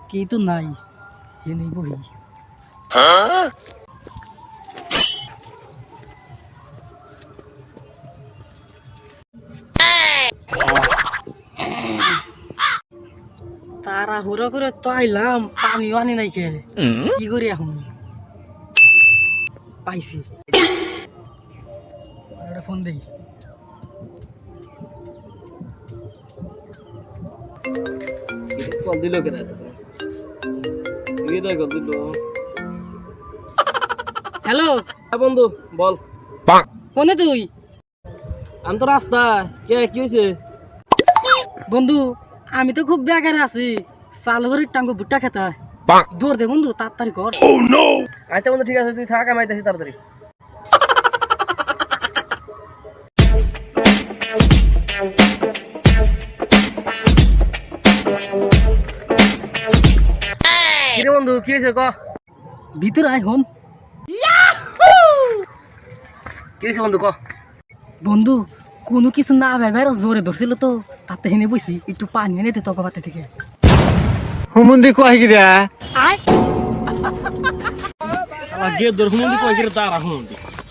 কি তো নাই এ নেই বহি তারা হুড়া করে তো আইলাম পানিও আনি নাই কে কি করি এখন পাইছি ফোন দেই কল দিল কেন কল দিল হ্যালো বন্ধু বল কোনে তুই আমি তো রাস্তা কে কি হয়েছে বন্ধু আমি তো খুব বেকার আছি চাল করে টাঙ্গো ভুট্টা খেতা দৌড় দে বন্ধু তাড়াতাড়ি কর আচ্ছা বন্ধু ঠিক আছে তুই থাক আমি আইতাছি তাড়াতাড়ি কিরে বন্ধু কি হয়েছে ক ভিতরে আয় হন কি হয়েছে বন্ধু ক বন্ধু কোনো কিছু না ভাই জোরে ধরছিল তো তাতে হেনে বইছি একটু পানি এনে দে তোকে বাতে থেকে হুমুন্দি কয় গিরা আমার গেট ধর হুমন্দি কয় কিরে তারা হুমন্দি